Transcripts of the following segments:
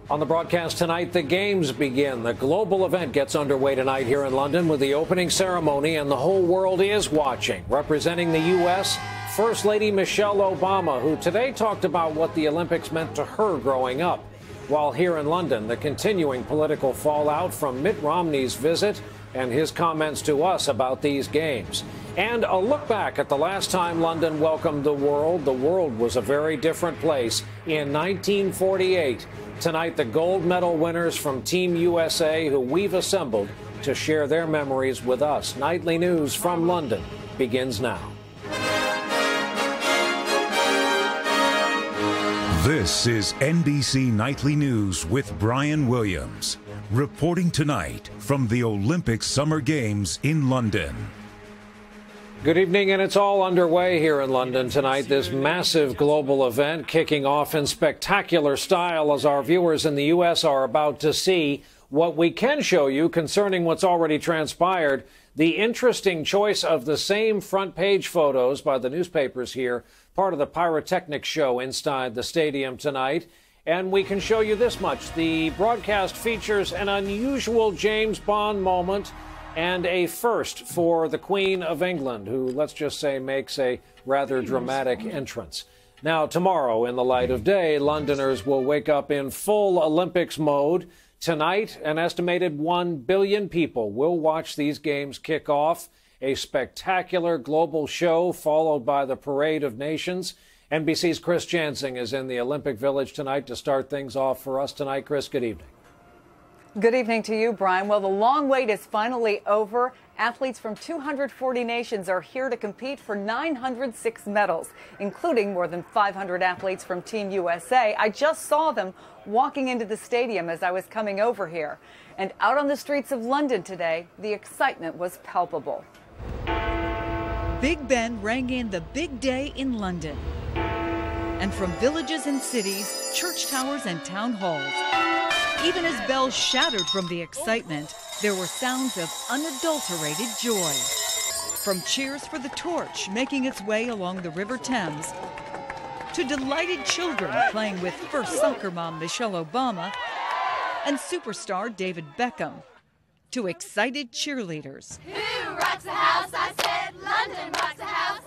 On the broadcast tonight, the games begin. The global event gets underway tonight here in London with the opening ceremony, and the whole world is watching. Representing the U.S., First Lady Michelle Obama, who today talked about what the Olympics meant to her growing up. While here in London, the continuing political fallout from Mitt Romney's visit and his comments to us about these games. And a look back at the last time London welcomed the world. The world was a very different place in 1948. Tonight, the gold medal winners from Team USA, who we've assembled to share their memories with us. Nightly News from London begins now. This is NBC Nightly News with Brian Williams, reporting tonight from the Olympic Summer Games in London. Good evening, and it's all underway here in London tonight. This massive global event kicking off in spectacular style as our viewers in the U.S. are about to see. What we can show you concerning what's already transpired, the interesting choice of the same front page photos by the newspapers here, part of the pyrotechnics show inside the stadium tonight. And we can show you this much. The broadcast features an unusual James Bond moment and a first for the Queen of England, who, let's just say, makes a rather dramatic entrance. Now, tomorrow, in the light of day, Londoners will wake up in full Olympics mode. Tonight, an estimated 1 billion people will watch these games kick off. A spectacular global show followed by the Parade of Nations. NBC's Chris Jansing is in the Olympic Village tonight to start things off for us tonight. Chris, good evening. Good evening to you, Brian. Well, the long wait is finally over. Athletes from 240 nations are here to compete for 906 medals, including more than 500 athletes from Team USA. I just saw them walking into the stadium as I was coming over here. And out on the streets of London today, the excitement was palpable. Big Ben rang in the big day in London. And from villages and cities, church towers and town halls, even as bells shattered from the excitement, there were sounds of unadulterated joy. From cheers for the torch making its way along the River Thames, to delighted children playing with first soccer mom Michelle Obama and superstar David Beckham, to excited cheerleaders. Who rocks the house? I said London rocks the house.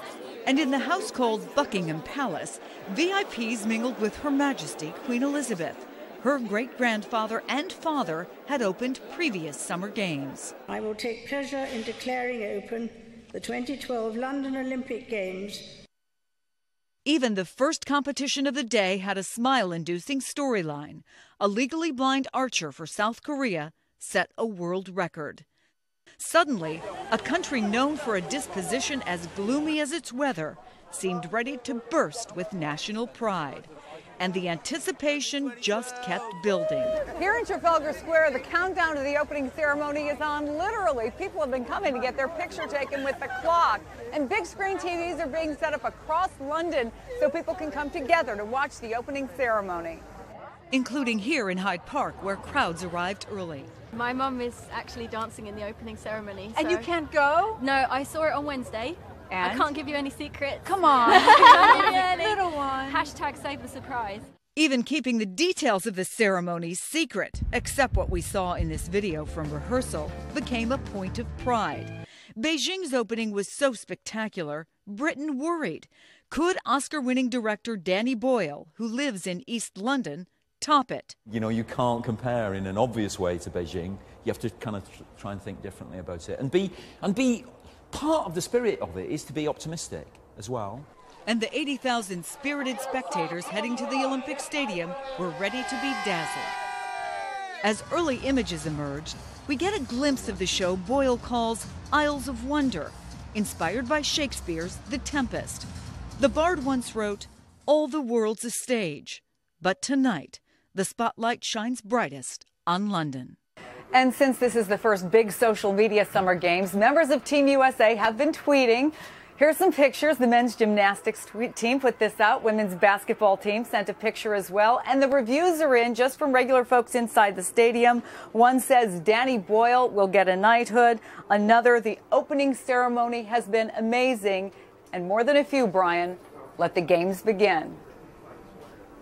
And in the house called Buckingham Palace, VIPs mingled with Her Majesty Queen Elizabeth. Her great-grandfather and father had opened previous summer games. I will take pleasure in declaring open the 2012 London Olympic Games. Even the first competition of the day had a smile-inducing storyline. A legally blind archer for South Korea set a world record. Suddenly, a country known for a disposition as gloomy as its weather seemed ready to burst with national pride. And the anticipation just kept building. Here in Trafalgar Square, the countdown to the opening ceremony is on. Literally, people have been coming to get their picture taken with the clock. And big screen TVs are being set up across London so people can come together to watch the opening ceremony. Including here in Hyde Park, where crowds arrived early. My mum is actually dancing in the opening ceremony. And you can't go? No, I saw it on Wednesday. And? I can't give you any secrets. Come on. Little one. Hashtag save the surprise. Even keeping the details of the ceremony secret, except what we saw in this video from rehearsal, became a point of pride. Beijing's opening was so spectacular, Britain worried. Could Oscar-winning director Danny Boyle, who lives in East London, top it? You know, you can't compare in an obvious way to Beijing. You have to kind of try and think differently about it. And be part of the spirit of it is to be optimistic as well. And the 80,000 spirited spectators heading to the Olympic Stadium were ready to be dazzled. As early images emerged, we get a glimpse of the show Boyle calls Isles of Wonder, inspired by Shakespeare's The Tempest. The bard once wrote, "All the world's a stage, but tonight the spotlight shines brightest on London." And since this is the first big social media summer games, members of Team USA have been tweeting. Here's some pictures. The men's gymnastics team put this out. Women's basketball team sent a picture as well. And the reviews are in just from regular folks inside the stadium. One says Danny Boyle will get a knighthood. Another, the opening ceremony has been amazing. And more than a few, Brian, let the games begin.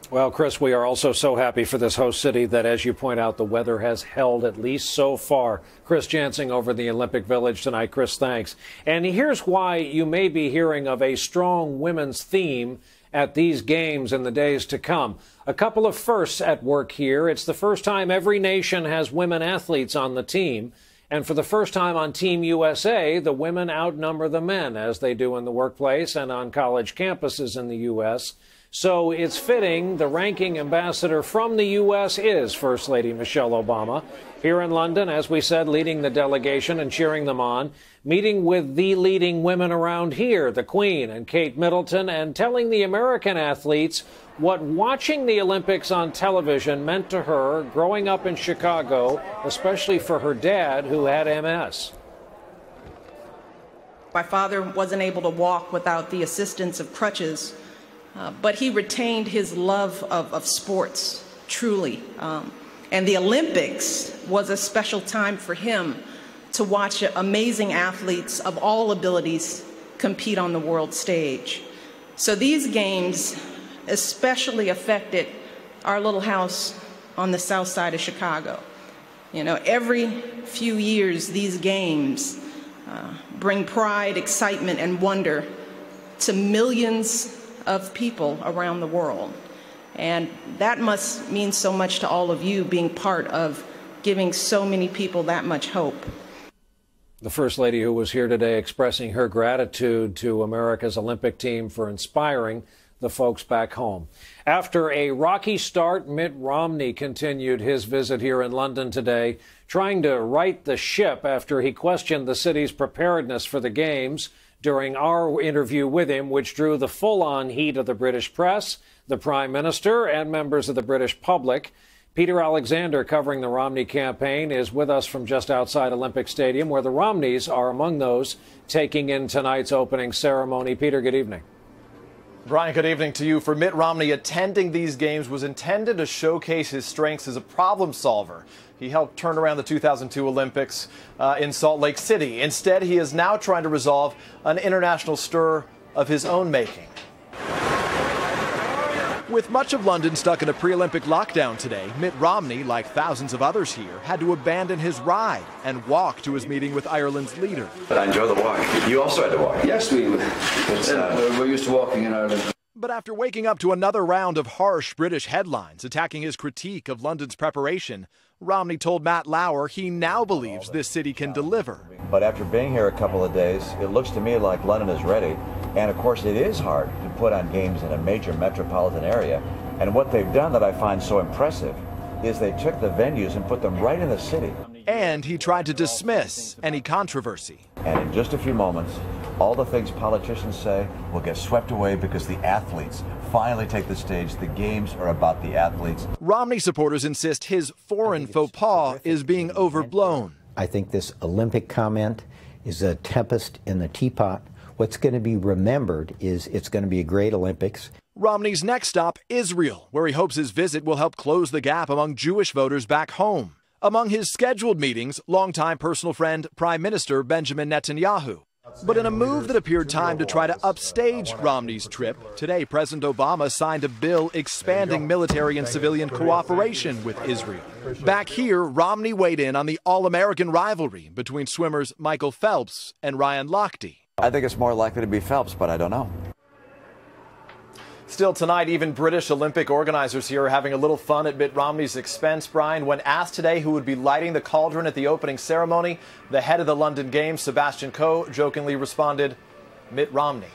Well, Chris, we are also so happy for this host city that, as you point out, the weather has held, at least so far. Chris Jansing over the Olympic Village tonight. Chris, thanks. And here's why you may be hearing of a strong women's theme at these games in the days to come. A couple of firsts at work here. It's the first time every nation has women athletes on the team. And for the first time on Team USA, the women outnumber the men, as they do in the workplace and on college campuses in the U.S. So it's fitting the ranking ambassador from the U.S. is First Lady Michelle Obama. Here in London, as we said, leading the delegation and cheering them on, meeting with the leading women around here, the Queen and Kate Middleton, and telling the American athletes what watching the Olympics on television meant to her growing up in Chicago, especially for her dad, who had MS. My father wasn't able to walk without the assistance of crutches. But he retained his love of sports, truly. And the Olympics was a special time for him to watch amazing athletes of all abilities compete on the world stage. So these games especially affected our little house on the south side of Chicago. You know, every few years, these games bring pride, excitement, and wonder to millions of people around the world. And that must mean so much to all of you being part of giving so many people that much hope. The First Lady, who was here today expressing her gratitude to America's Olympic team for inspiring the folks back home. After a rocky start, Mitt Romney continued his visit here in London today, trying to right the ship after he questioned the city's preparedness for the games during our interview with him, which drew the full-on heat of the British press, the Prime Minister, and members of the British public. Peter Alexander, covering the Romney campaign, is with us from just outside Olympic Stadium, where the Romneys are among those taking in tonight's opening ceremony. Peter, good evening. Brian, good evening to you. For Mitt Romney, attending these games was intended to showcase his strengths as a problem solver. He helped turn around the 2002 Olympics in Salt Lake City. Instead, he is now trying to resolve an international stir of his own making. With much of London stuck in a pre-Olympic lockdown today, Mitt Romney, like thousands of others here, had to abandon his ride and walk to his meeting with Ireland's leader. But I enjoy the walk. You also had to walk. Yes, we're used to walking in Ireland. But after waking up to another round of harsh British headlines attacking his critique of London's preparation, Romney told Matt Lauer he now believes this city can deliver. But after being here a couple of days, it looks to me like London is ready. And of course, it is hard to put on games in a major metropolitan area. And what they've done that I find so impressive is they took the venues and put them right in the city. And he tried to dismiss any controversy. And in just a few moments, all the things politicians say will get swept away because the athletes finally take the stage. The games are about the athletes. Romney supporters insist his foreign faux pas is being overblown. I think this Olympic comment is a tempest in the teapot. What's going to be remembered is it's going to be a great Olympics. Romney's next stop, Israel, where he hopes his visit will help close the gap among Jewish voters back home. Among his scheduled meetings, longtime personal friend Prime Minister Benjamin Netanyahu. But in a move that appeared timed to try to upstage Romney's trip, today President Obama signed a bill expanding military and civilian cooperation with Israel. Back here, Romney weighed in on the all-American rivalry between swimmers Michael Phelps and Ryan Lochte. I think it's more likely to be Phelps, but I don't know. Still tonight, even British Olympic organizers here are having a little fun at Mitt Romney's expense. Brian, when asked today who would be lighting the cauldron at the opening ceremony, the head of the London Games, Sebastian Coe, jokingly responded, Mitt Romney.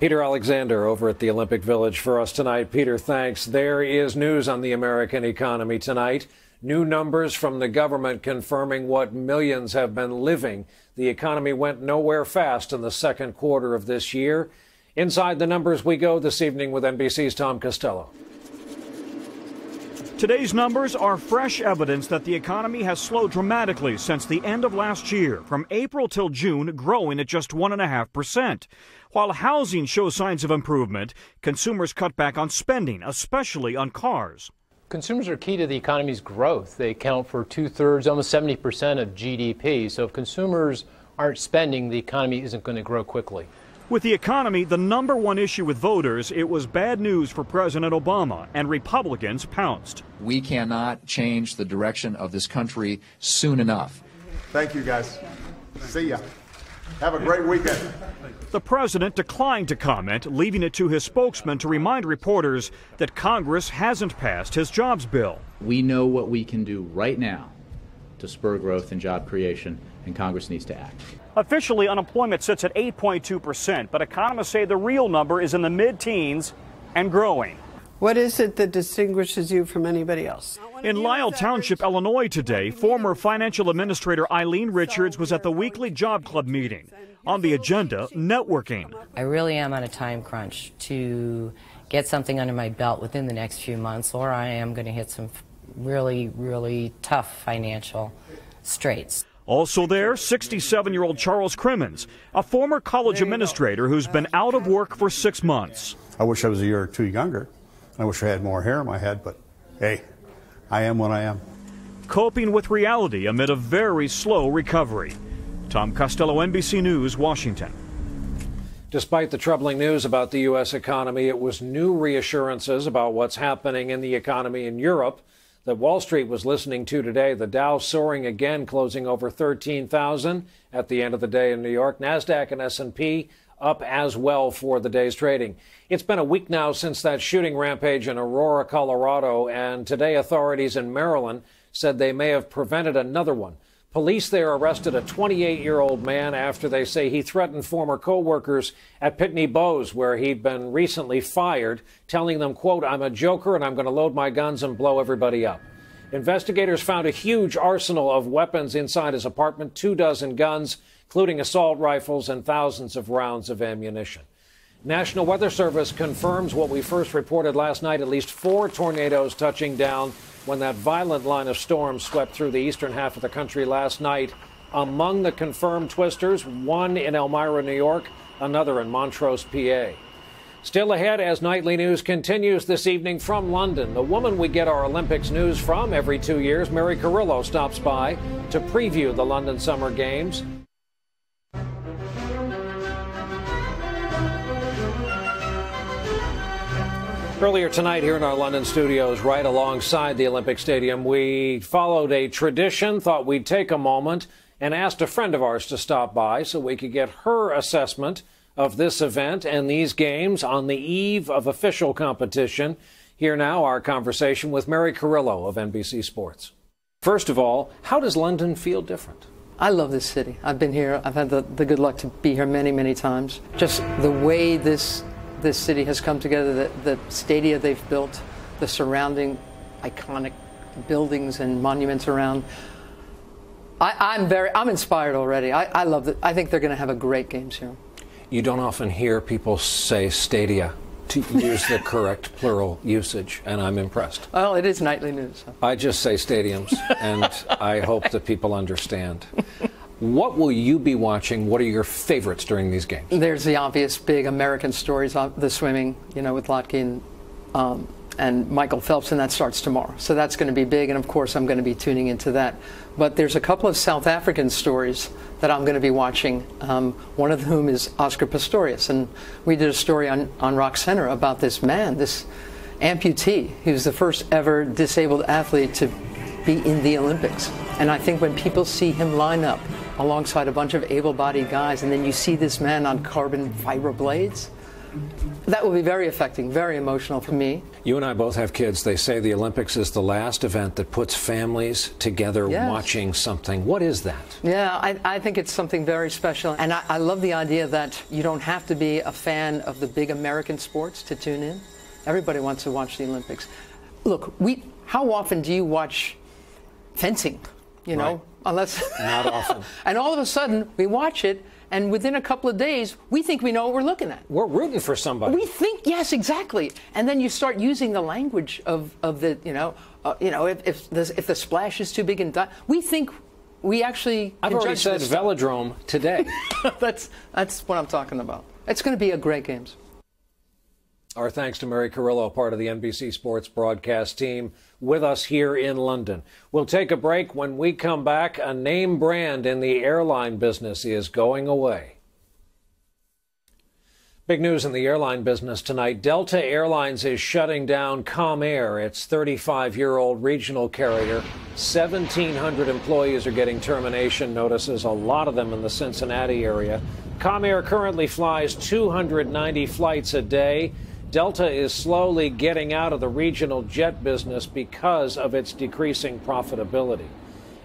Peter Alexander over at the Olympic Village for us tonight. Peter, thanks. There is news on the American economy tonight. New numbers from the government confirming what millions have been living. The economy went nowhere fast in the second quarter of this year. Inside the numbers we go this evening with NBC's Tom Costello. Today's numbers are fresh evidence that the economy has slowed dramatically since the end of last year, from April till June growing at just 1.5%. While housing shows signs of improvement, consumers cut back on spending, especially on cars. Consumers are key to the economy's growth. They account for 2/3, almost 70% of GDP. So if consumers aren't spending, the economy isn't going to grow quickly. With the economy the #1 issue with voters, it was bad news for President Obama, and Republicans pounced. We cannot change the direction of this country soon enough. Thank you, guys. See ya. Have a great weekend. The president declined to comment, leaving it to his spokesman to remind reporters that Congress hasn't passed his jobs bill. We know what we can do right now to spur growth and job creation, and Congress needs to act. Officially, unemployment sits at 8.2%, but economists say the real number is in the mid-teens and growing. What is it that distinguishes you from anybody else? In Lisle Township, Illinois today, former financial administrator Eileen Richards was at the weekly job club meeting. On the agenda, networking. I really am on a time crunch to get something under my belt within the next few months, or I am going to hit some really, really tough financial straits. Also there, 67-year-old Charles Crimmins, a former college administrator who's been out of work for 6 months. I wish I was a year or two younger. I wish I had more hair in my head, but hey, I am what I am. Coping with reality amid a very slow recovery. Tom Costello, NBC News, Washington. Despite the troubling news about the U.S. economy, it was new reassurances about what's happening in the economy in Europe that Wall Street was listening to today. The Dow soaring again, closing over 13,000 at the end of the day in New York. NASDAQ and S&P up as well for the day's trading. It's been a week now since that shooting rampage in Aurora, Colorado, and today authorities in Maryland said they may have prevented another one. Police there arrested a 28-year-old man after they say he threatened former co-workers at Pitney Bowes, where he'd been recently fired, telling them, quote, "I'm a joker and I'm going to load my guns and blow everybody up." Investigators found a huge arsenal of weapons inside his apartment, 24 guns, including assault rifles and thousands of rounds of ammunition. National Weather Service confirms what we first reported last night, at least 4 tornadoes touching down when that violent line of storms swept through the eastern half of the country last night. Among the confirmed twisters, one in Elmira, New York, another in Montrose, PA. Still ahead as Nightly News continues this evening from London. The woman we get our Olympics news from every 2 years, Mary Carrillo, stops by to preview the London Summer Games. Earlier tonight here in our London studios, right alongside the Olympic Stadium, we followed a tradition, thought we'd take a moment and asked a friend of ours to stop by so we could get her assessment of this event and these games on the eve of official competition. Here now, our conversation with Mary Carrillo of NBC Sports. First of all, how does London feel different? I love this city. I've been here. I've had the good luck to be here many, many times. Just the way this city has come together, the stadia they've built, the surrounding iconic buildings and monuments around. I'm inspired already. I love it. I think they're going to have a great games here. You don't often hear people say stadia, to use the correct plural usage, and I'm impressed. Well, it is Nightly News. So. I just say stadiums, and I hope that people understand. What will you be watching? What are your favorites during these games? There's the obvious big American stories, the swimming, with Lotke and Michael Phelps, and that starts tomorrow. So that's going to be big, and of course I'm going to be tuning into that. But there's a couple of South African stories that I'm going to be watching, one of whom is Oscar Pistorius. And we did a story on Rock Center about this man, this amputee. He was the first ever disabled athlete to be in the Olympics. And I think when people see him line up alongside a bunch of able-bodied guys, and then you see this man on carbon fiber blades, that will be very affecting, very emotional for me. You and I both have kids. They say the Olympics is the last event that puts families together watching something. What is that? Yeah, I think it's something very special. And I love the idea that you don't have to be a fan of the big American sports to tune in. Everybody wants to watch the Olympics. Look, how often do you watch fencing? Right. Unless not often. And all of a sudden we watch it, and within a couple of days we think we know what we're looking at. We're rooting for somebody. We think, yes, exactly. And then you start using the language of the if the splash is too big and we think we actually. I've already said velodrome today. That's what I'm talking about. It's going to be a great games. Our thanks to Mary Carrillo, part of the NBC Sports broadcast team, with us here in London. We'll take a break. When we come back, a name brand in the airline business is going away. Big news in the airline business tonight. Delta Airlines is shutting down Comair, its 35-year-old regional carrier. 1,700 employees are getting termination notices, a lot of them in the Cincinnati area. Comair currently flies 290 flights a day. Delta is slowly getting out of the regional jet business because of its decreasing profitability.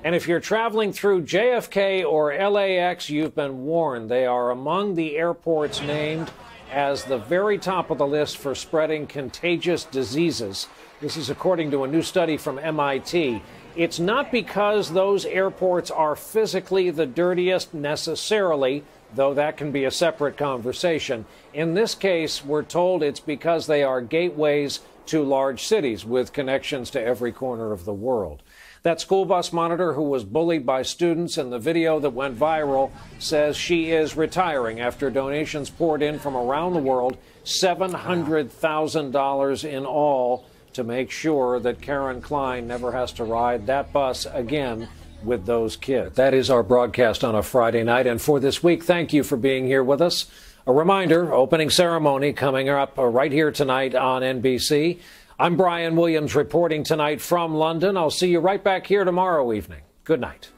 And if you're traveling through JFK or LAX, you've been warned. They are among the airports named as the very top of the list for spreading contagious diseases. This is according to a new study from MIT. It's not because those airports are physically the dirtiest necessarily, though that can be a separate conversation. In this case, we're told it's because they are gateways to large cities with connections to every corner of the world. That school bus monitor who was bullied by students in the video that went viral says she is retiring after donations poured in from around the world, $700,000 in all, to make sure that Karen Klein never has to ride that bus again with those kids. That is our broadcast on a Friday night. And for this week, thank you for being here with us. A reminder, opening ceremony coming up right here tonight on NBC. I'm Brian Williams reporting tonight from London. I'll see you right back here tomorrow evening. Good night.